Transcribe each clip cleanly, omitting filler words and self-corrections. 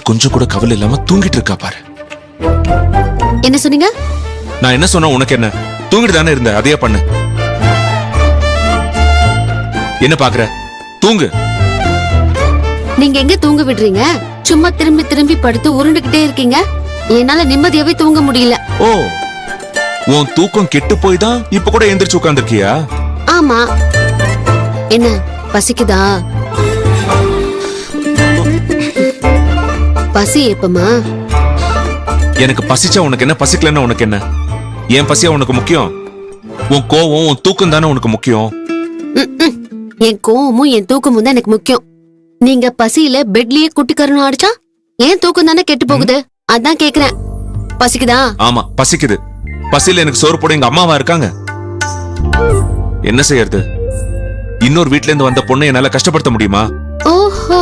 கொஞ்சம் கூட கவலை இல்லாம தூங்கிட்டு இருக்கா பாரு. என்ன சொன்னீங்க? நான் என்ன சொன்னா உனக்கு என்ன? தூங்கிட்டு தானே இருந்த, அதையே பண்ணு. என்ன பாக்குற? தூங்கு. நீங்க எங்க தூங்க விடுறீங்க? சும்மா திரும்பி திரும்பி படுத்து உருண்டுகிட்டே இருக்கீங்க. என்னால நிம்மதியாவே தூங்க முடியல. ஓ, உன் தூக்கம் கெட்டு போய் தான் இப்ப கூட எந்திரிச்சு உட்கார்ந்திருக்கியா? ஆமா. என்ன பசிக்குதா? பசி எப்பமா? எனக்கு பசிச்சா உனக்கு என்ன, பசிக்கலன்னா உனக்கு என்ன? என் பசியா உனக்கு முக்கியம்? உன் கோவம் உன் தூக்கம் தானே உனக்கு முக்கியம்? என் கோவமும் என் தூக்கமும் தான் எனக்கு முக்கியம். நீங்க பசியில பெட்லயே குட்டிக்கரணும் அடிச்சா ஏன் தூக்கம் தானே கெட்டு போகுது. அதான் கேக்குறேன். பசிக்குதா? ஆமா பசிக்குது. பசியில எனக்கு சோறு போட எங்க அம்மாவா இருக்காங்க. என்ன செய்யறது? இன்னொரு வீட்ல இருந்து வந்த பொண்ணை என்னால கஷ்டப்படுத்த முடியுமா? ஓஹோ,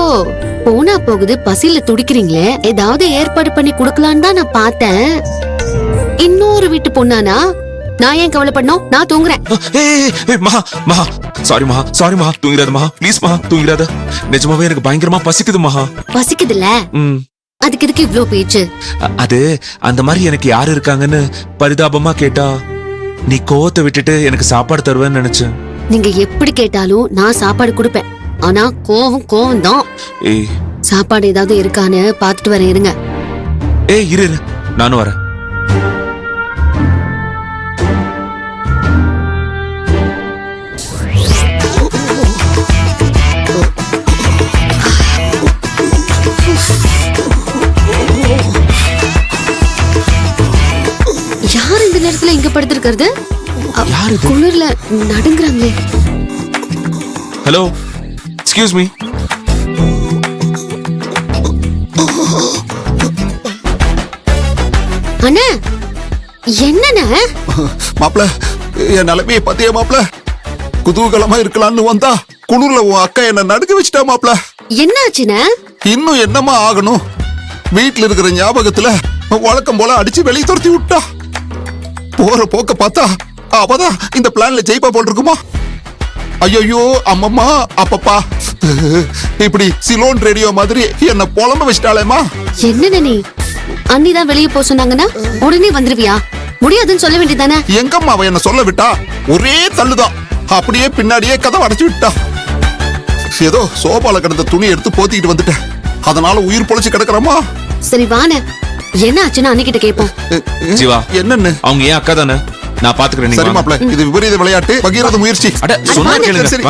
போனா போகுது பசியில துடிக்கிறீங்களே, ஏதாவது ஏற்பாடு பண்ணி குடுக்கலான்னு தான் நான் பார்த்தேன். இன்னொரு வீட்டு பொண்ணானா? நான் ஏன் கவலைப்படணும்? நான் தூங்குறேன். சாரி மகா, தூங்கிறாத மகா, ப்ளீஸ் மகா, தூங்கிறாத. நிஜமாவே எனக்கு பயங்கரமா பசிக்குது மகா. பசிக்குதுல்ல, அதுக்கு எதுக்கு இவ்ளோ பேச்சு? அது அந்த மாதிரி எனக்கு யாரு இருக்காங்கன்னு பரிதாபமா கேட்டா நீ கோவத்தை விட்டுட்டு எனக்கு சாப்பாடு தருவேன்னு நினைச்சேன். நீங்க எப்படி கேட்டாலும் நான் சாப்பாடு கொடுப்பேன். ஆனா கோவம் தான். சாப்பாடு ஏதாவது இருக்கான்னு பாத்துட்டு வரேன், இருங்க. இரு நானும் வரேன். யார் இந்த நேரத்துல இங்க படுத்திருக்கிறது? யாரு? குளிர்ல நடுங்குறாங்களே. Hello, excuse me. அண்ணா, என்னண்ணா? மாப்ள, என் நிலைமையை பத்தியா மாப்ள? குதூகலமா இருக்கலாம்னு வந்தா குளிர்ல உன் அக்கா என்ன நடுக்க வச்சுட்டா மாப்ள. என்னாச்சுண்ணா? இன்னும் என்னமா ஆகணும்? வீட்டுல இருக்கிற ஞாபகத்துல வழக்கம் போல அடிச்சு வெளியே துரத்தி விட்டா. போற போக்க பார்த்தா அவதான் இந்த பிளான்ல ஜெயிப்பா போல் இருக்குமா? ஐயோ அம்மம்மா, அப்பப்பா, இப்படி சிலோன் ரேடியோ மாதிரி என்ன புலம்ப வச்சிட்டாளேமா. என்ன நீ? அண்ணிதான் வெளியே போக சொன்னாங்கன்னா உடனே வந்துருவியா? முடியாதுன்னு சொல்ல வேண்டியதானே? எங்கம்மா அவ என்ன சொல்ல விட்டா? ஒரே தள்ளுதான். அப்படியே பின்னாடியே கதை அடைச்சு விட்டா. ஏதோ சோபால கிடந்த துணி எடுத்து போத்திக்கிட்டு வந்துட்டேன். அதனால உயிர் பொழைச்சு கிடக்குறமா. சரி வானே, என்ன ஆச்சுன்னு அன்னிக்கிட்ட கேட்போம். ஜீவா, என்னன்னு? அவங்க ஏன் அக்கா தானே, நான் பாத்துக்கிறேன். சரி மாப்ள, இது விபரீத விளையாட்டு, பகீரத முயற்சி. சொன்னா கேளுங்க. சரி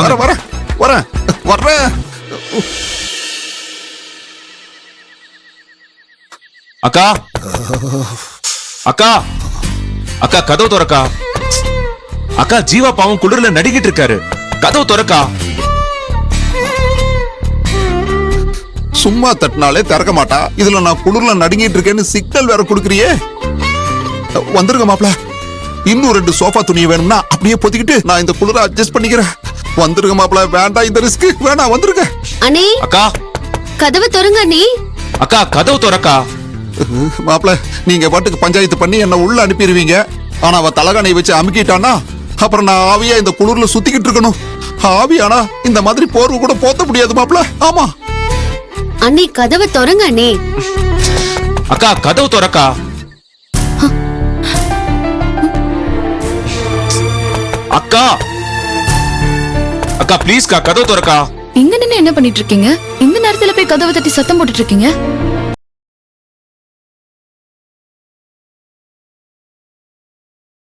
வரேன். அக்கா அக்கா அக்கா, கதவு திறக்கா. அக்கா, ஜீவா பாவம் குளிர்ல நடிக்கிட்டு இருக்காரு. கதவு திறக்கா. சும்மா தட்டினாலே திறக்க மாட்டா. இதுல நான் குளிர்ல நடுங்கிட்டு இருக்கேன்னு சிக்னல் வேற குடுக்குறியே. வந்துருங்க மாப்ள. இன்னும் 2 சோஃபா துணி வேணும்னா அப்படியே பொத்திக்கிட்டு நான் இந்த குளிர அட்ஜஸ்ட் பண்ணிக்கிறேன். வந்துருங்க மாப்ள, வேண்டாம் இந்த ரிஸ்க் வேணாம். வந்துருங்க அண்ணே. அக்கா, கதவு திறங்க அண்ணே. அக்கா, கதவு திறக்கா. மாப்ள, நீங்க பாட்டுக்கு பஞ்சாயத்து பண்ணி என்ன உள்ள அனுப்பிடுவீங்க. ஆனா அவ தலகாணை வச்சு அமுக்கிட்டானா அப்புறம் நான் ஆவியா இந்த குளிர்ல சுத்திக்கிட்டு இருக்கணும். ஆவியானா இந்த மாதிரி போர்வு கூட போத்த முடியாது மாப்ள. ஆமா அண்ணே, கதவை திறங்க அண்ணே. அக்கா, கதவு திறக்கா. அக்கா அக்கா, ப்ளீஸ் கா, கதவு திறக்கா. இங்க நின்னு என்ன பண்ணிட்டு இருக்கீங்க? இந்த நேரத்துல போய் கதவை தட்டி சத்தம் போட்டுட்டு இருக்கீங்க?